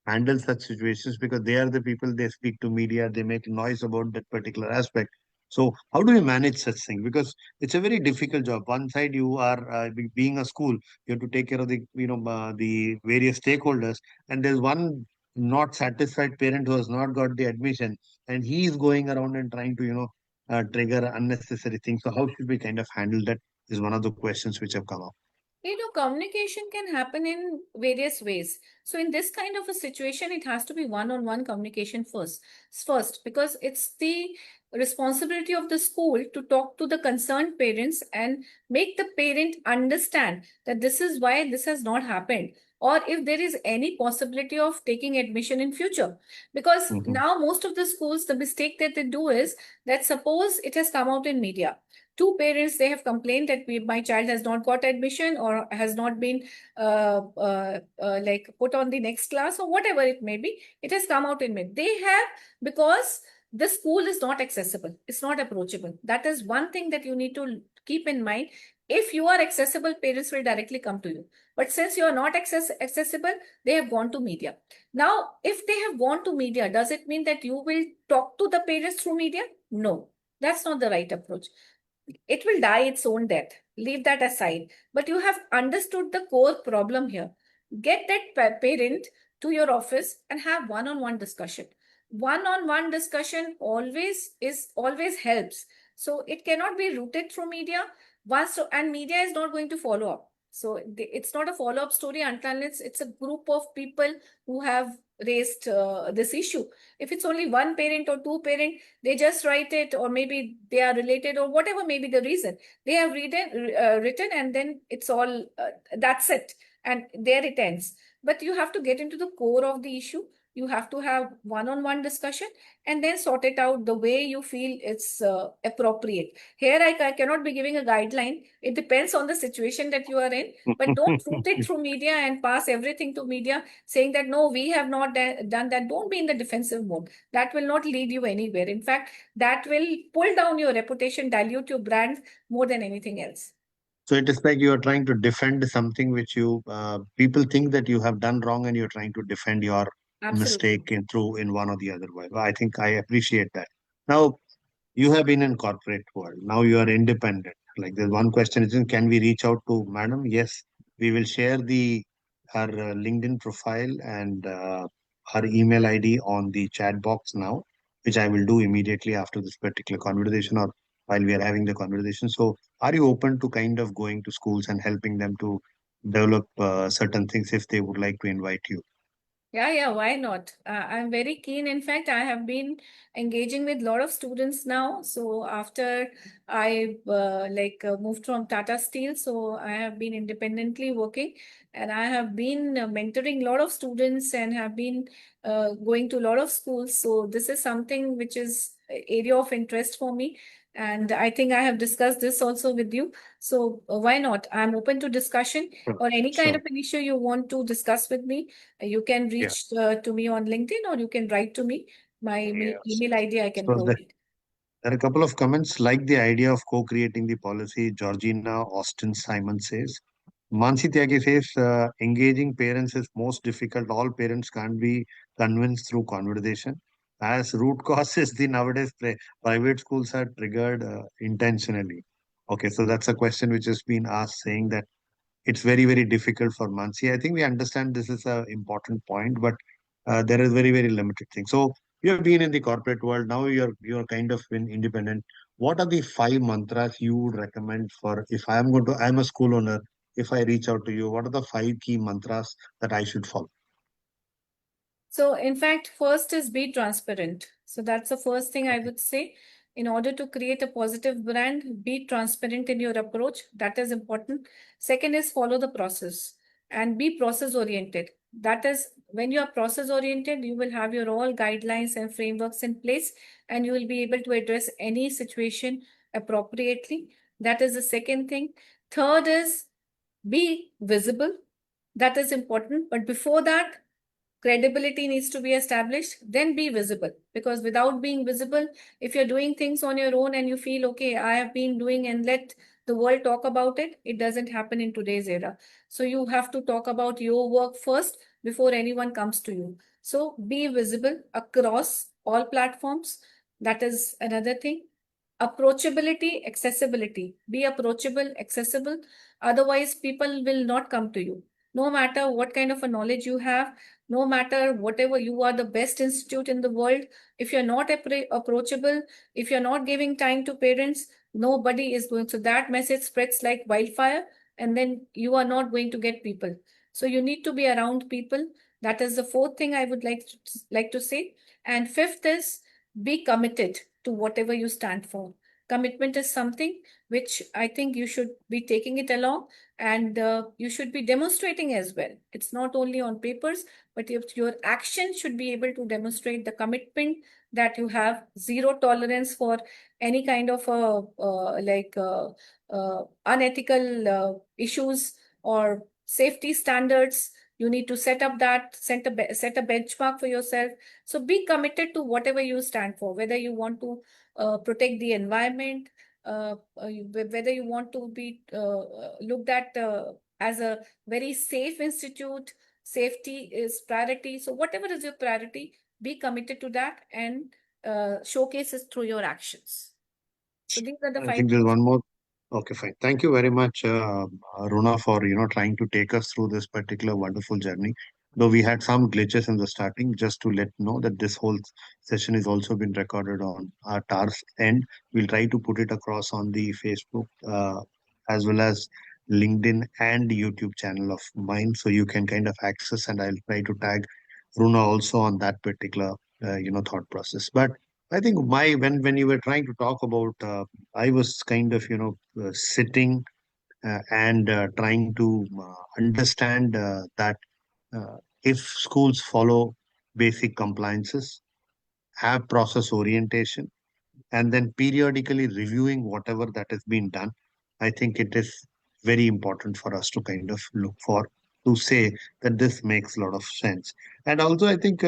handle such situations? Because they are the people, they speak to media, they make noise about that particular aspect. So how do we manage such thing? Because it's a very difficult job. One side you are being a school, you have to take care of the various stakeholders, and there's one not satisfied parent who has not got the admission, and he is going around and trying to trigger unnecessary things. So how should we kind of handle that? Is one of the questions which have come up. Communication can happen in various ways. So in this kind of a situation, it has to be one-on-one communication first, because it's the responsibility of the school to talk to the concerned parents and make the parent understand that this is why this has not happened, or if there is any possibility of taking admission in future. Because Hmm. now most of the schools, the mistake that they do is that, suppose it has come out in media, two parents, they have complained that my child has not got admission or has not been like put on the next class or whatever it may be. It has come out in mid, they have, because the school is not accessible, it's not approachable. That is one thing that you need to keep in mind. If you are accessible, parents will directly come to you, but since you are not accessible, they have gone to media. Now if they have gone to media, does it mean that you will talk to the parents through media? No, that's not the right approach. It will die its own death. Leave that aside. But you have understood the core problem here. Get that parent to your office and have one-on-one discussion. One-on-one discussion always helps. So it cannot be routed through media. And media is not going to follow up. So it's not a follow-up story until it's a group of people who have raised this issue. If it's only one parent or two parent, they just write it, or maybe they are related, or whatever may be the reason. They have written, and then it's all that's it, and there it ends. But you have to get into the core of the issue. You have to have one-on-one discussion, and then sort it out the way you feel it's appropriate. Here, I cannot be giving a guideline. It depends on the situation that you are in. But don't route it through media and pass everything to media saying that, no, we have not done that. Don't be in the defensive mode. That will not lead you anywhere. In fact, that will pull down your reputation, dilute your brand more than anything else. So it is like you are trying to defend something which you people think that you have done wrong, and you're trying to defend your Absolutely. mistake in one or the other way. Well, I think I appreciate that. Now you have been in corporate world. Now you are independent. Like there's one question is, can we reach out to madam? Yes, we will share the her LinkedIn profile and her email ID on the chat box now, which I will do immediately after this particular conversation or while we are having the conversation. So, are you open to kind of going to schools and helping them to develop certain things if they would like to invite you? Yeah, why not? I'm very keen. In fact, I have been engaging with a lot of students now. So after I moved from Tata Steel, so I have been independently working, and I have been mentoring a lot of students and have been going to a lot of schools. So this is something which is a area of interest for me. And I think I have discussed this also with you. So why not? I'm open to discussion, Sure. or any kind Sure. of an issue you want to discuss with me. You can Yeah. reach to me on LinkedIn, or you can write to me. My Yes. email ID I can So provide. there are a couple of comments like the idea of co-creating the policy. Georgina Austin Simon says. Mansi Tyagi says, engaging parents is most difficult. All parents can't be convinced through conversation. As root cause is the nowadays private schools are triggered intentionally. Okay, so that's a question which has been asked, saying that it's very, very difficult for Mansi. I think we understand this is an important point, but there is very, very limited thing. So you have been in the corporate world. Now you're kind of been independent. What are the five mantras you would recommend for if I'm a school owner, if I reach out to you, what are the five key mantras that I should follow? So, in fact, first is be transparent. So, that's the first thing I Okay. would say. In order to create a positive brand, be transparent in your approach. That is important. Second is follow the process and be process oriented. That is, when you are process oriented, you will have your all guidelines and frameworks in place, and you will be able to address any situation appropriately. That is the second thing. Third is be visible. That is important. But before that, credibility needs to be established, then be visible. Because without being visible, if you're doing things on your own and you feel, okay, I have been doing, and let the world talk about it, it doesn't happen in today's era. So you have to talk about your work first before anyone comes to you. So be visible across all platforms. That is another thing. Approachability, accessibility. Be approachable, accessible. Otherwise, people will not come to you. No matter what kind of a knowledge you have, no matter whatever, you are the best institute in the world. If you're not approachable, if you're not giving time to parents, nobody is going. So that message spreads like wildfire, and then you are not going to get people. So you need to be around people. That is the fourth thing I would like to say. And fifth is be committed to whatever you stand for. Commitment is something which I think you should be taking it along, and you should be demonstrating as well. It's not only on papers, but if your action should be able to demonstrate the commitment that you have zero tolerance for any kind of unethical issues or safety standards. You need to set a benchmark for yourself. So be committed to whatever you stand for, whether you want to protect the environment, whether you want to be looked at as a very safe institute. Safety is priority. So whatever is your priority, be committed to that, and showcase it through your actions. So these are the I five think there's things. one more. Okay, fine. Thank you very much, Runa, for trying to take us through this particular wonderful journey. Though we had some glitches in the starting, just to let know that this whole session is also been recorded on our TARS end. We'll try to put it across on the Facebook as well as LinkedIn and YouTube channel of mine, so you can kind of access, and I'll try to tag Runa also on that particular thought process. But I think my when you were trying to talk about, I was kind of sitting and trying to understand that if schools follow basic compliances, have process orientation, and then periodically reviewing whatever that has been done, I think it is very important for us to kind of look for, to say that this makes a lot of sense. And also, I think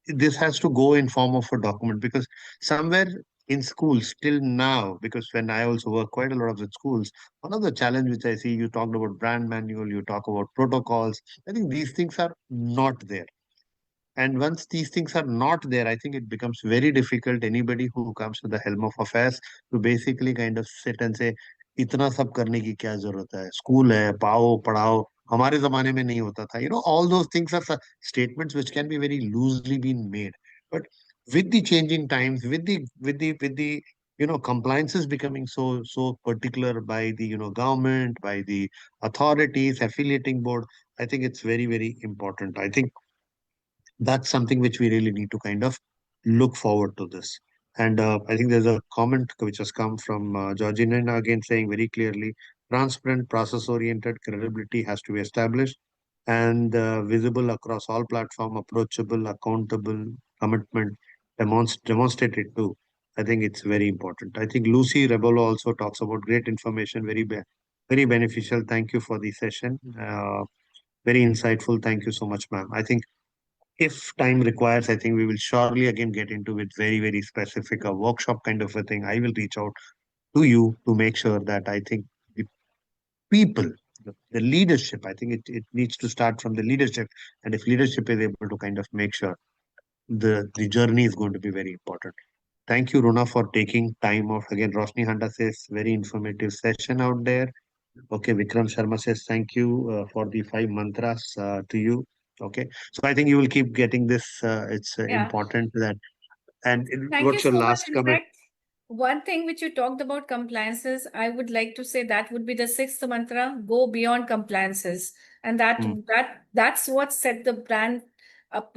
this has to go in form of a document, because somewhere in schools till now, because when I also work quite a lot of with schools, one of the challenge which I see, you talked about brand manual, you talk about protocols. I think these things are not there, and once these things are not there, I think it becomes very difficult anybody who comes to the helm of affairs to basically kind of sit and say, इतना सब करने की क्या जरूरत है, school है, पाओ पढ़ाओ, हमारे जमाने में नहीं होता था. All those things are statements which can be very loosely been made. But with the changing times, with the compliances becoming so particular by the government, by the authorities, affiliating board, I think it's very, very important. I think that's something which we really need to kind of look forward to this. And I think there's a comment which has come from Georgina again, saying very clearly, transparent, process-oriented credibility has to be established and visible across all platform, approachable, accountable, commitment, demonstrated too. I think it's very important. I think Lucy Rebolo also talks about great information, very beneficial. Thank you for the session. Very insightful. Thank you so much, ma'am. I think if time requires, I think we will surely again get into it very, very specific, a workshop kind of a thing. I will reach out to you to make sure that I think the people, the leadership, I think it needs to start from the leadership. And if leadership is able to kind of make sure the journey is going to be very important. Thank you, Runa, for taking time off. Again, Roshni Handa says, very informative session out there. Okay, Vikram Sharma says thank you for the 5 mantras to you. Okay, so I think you will keep getting this. It's Yeah. important that. And Thank you what's your so much. last In comment? fact, one thing which you talked about compliances, I would like to say that would be the sixth mantra, go beyond compliances. And Hmm. that's what set the brand up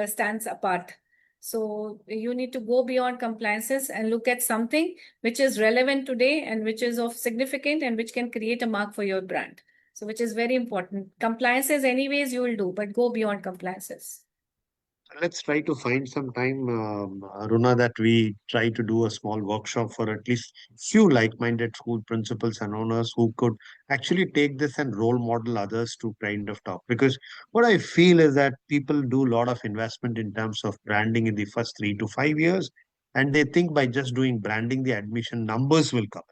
stands apart. So you need to go beyond compliances and look at something which is relevant today and which is of significant and which can create a mark for your brand. So which is very important. Compliances anyways you will do, but go beyond compliances. Let's try to find some time, Runa, that we try to do a small workshop for at least few like-minded school principals and owners who could actually take this and role model others to kind of talk. Because what I feel is that people do a lot of investment in terms of branding in the first 3 to 5 years, and they think by just doing branding, the admission numbers will come,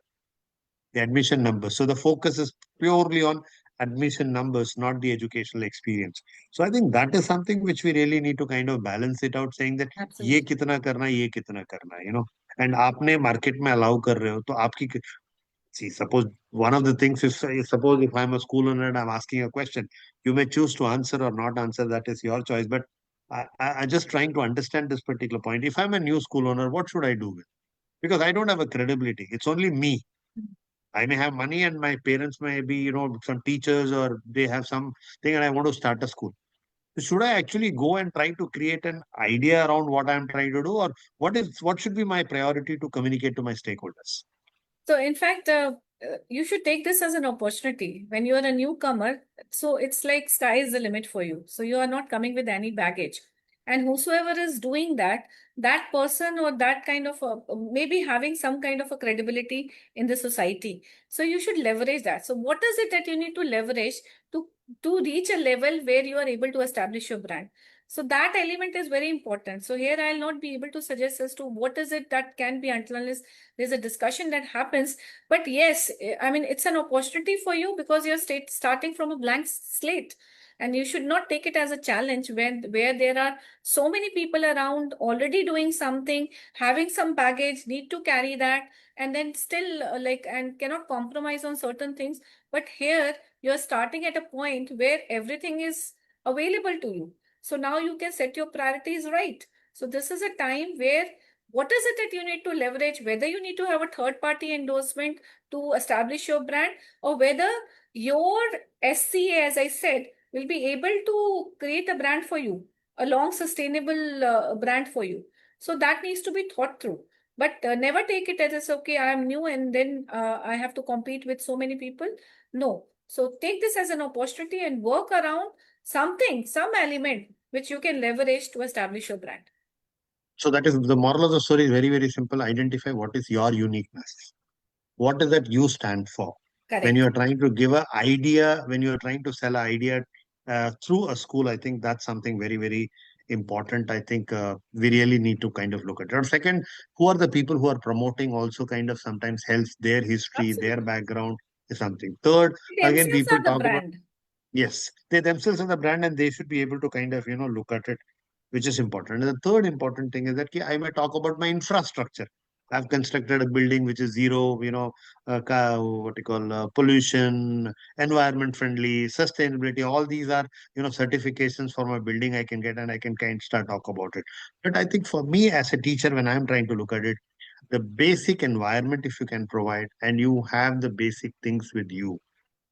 the admission numbers. So the focus is purely on admission numbers, not the educational experience. So I think that is something which we really need to kind of balance it out, saying that ये Absolutely. कितना करना है, ये कितना करना है. And आपने market में allow कर रहे हो, तो आपकी see, suppose one of the things is, suppose if I'm a school owner and I'm asking a question, you may choose to answer or not answer. That is your choice. But I'm just trying to understand this particular point. If I'm a new school owner, what should I do with? Because I don't have a credibility. It's only me. I may have money and my parents may be, some teachers, or they have something, and I want to start a school. So should I actually go and try to create an idea around what I'm trying to do, or what should be my priority to communicate to my stakeholders? So, in fact, you should take this as an opportunity. When you are a newcomer, so it's like sky is the limit for you. So, you are not coming with any baggage. And whosoever is doing that, that person or that kind of maybe having some kind of a credibility in the society. So, you should leverage that. So, what is it that you need to leverage to to reach a level where you are able to establish your brand? So that element is very important. So here I'll not be able to suggest as to what is it that can be until unless there's a discussion that happens. But yes, I mean, it's an opportunity for you because you're starting from a blank slate. And you should not take it as a challenge where there are so many people around already doing something, having some baggage, need to carry that, and then still and cannot compromise on certain things. But here you're starting at a point where everything is available to you. So now you can set your priorities right. So this is a time where what is it that you need to leverage, whether you need to have a third party endorsement to establish your brand, or whether your SCA, as I said, will be able to create a brand for you, a long sustainable brand for you. So that needs to be thought through. But never take it as okay, I am new and then I have to compete with so many people. No. So take this as an opportunity and work around something, some element which you can leverage to establish your brand. So that is the moral of the story is very, very simple. Identify what is your uniqueness. What is that you stand for? When you Correct. are trying to give an idea, when you are trying to sell an idea through a school, I think that's something very, very important. I think we really need to kind of look at it. And second, who are the people who are promoting also kind of sometimes helps their history, their Absolutely. background is something. Third, They again, themselves people are the talk about, brand. yes, they themselves are the brand and they should be able to kind of, look at it, which is important. And the third important thing is that I may talk about my infrastructure. I've constructed a building which is zero, what you call pollution, environment friendly, sustainability. All these are, certifications for my building I can get and I can kind of start talk about it. But I think for me as a teacher, when I'm trying to look at it, the basic environment, if you can provide, and you have the basic things with you.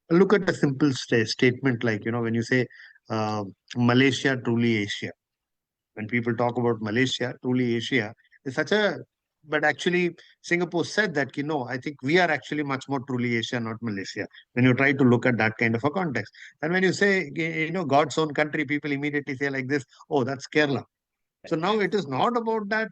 Look at a simple statement like, when you say Malaysia, truly Asia, when people talk about Malaysia, truly Asia, is such a, but actually Singapore said that, I think we are actually much more truly Asia, not Malaysia, when you try to look at that kind of a context. And when you say, God's own country, people immediately say like this, oh, that's Kerala. So now it is not about that,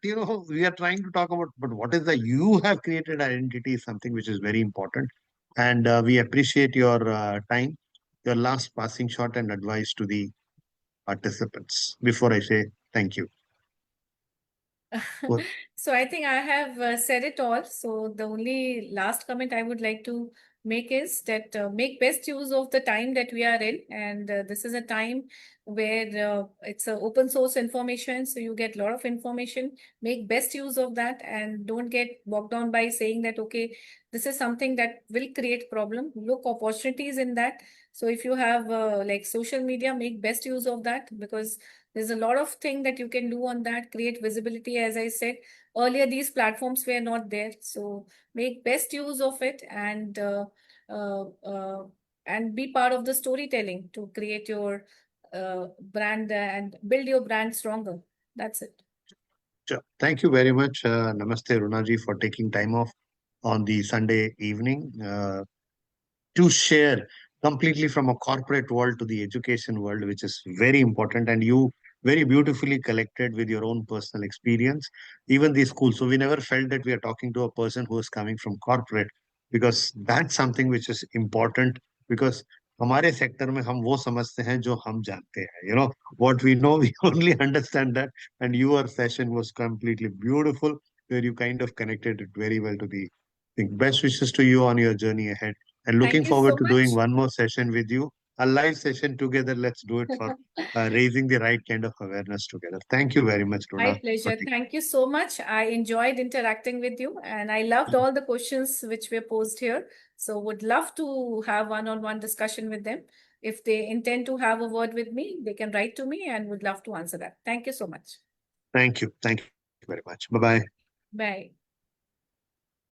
we are trying to talk about, but what is the you have created identity is something which is very important. And we appreciate your time, your last passing shot and advice to the participants before I say thank you. Well, So I think I have said it all. So the only last comment I would like to make is that make best use of the time that we are in, and this is a time where it's a open source information, so you get a lot of information. Make best use of that, and don't get bogged down by saying that okay, this is something that will create problem. Look opportunities in that. So if you have like social media, make best use of that, because there's a lot of thing that you can do on that, create visibility. As I said earlier, these platforms were not there. So make best use of it, uh, uh, and be part of the storytelling to create your brand and build your brand stronger. That's it. sure. Thank you very much, Namaste Runaji, for taking time off on the Sunday evening to share completely from a corporate world to the education world, which is very important. And you very beautifully collected with your own personal experience, even the school. So we never felt that we are talking to a person who is coming from corporate, because that's something which is important. Because हमारे sector में हम वो समझते हैं जो हम जानते हैं, what we know, we only understand that. And your session was completely beautiful, where you kind of connected it very well to the thing. Best wishes to you on your journey ahead, and Thank looking you so forward to doing much. one more session with you, a live session together. Let's do it for raising the right kind of awareness together. Thank you very much, My Runa. pleasure. Thank you so much. I enjoyed interacting with you and I loved all the questions which were posed here. So would love to have one-on-one discussion with them. If they intend to have a word with me, they can write to me and would love to answer that. Thank you so much. Thank you. Thank you very much. Bye bye. Bye.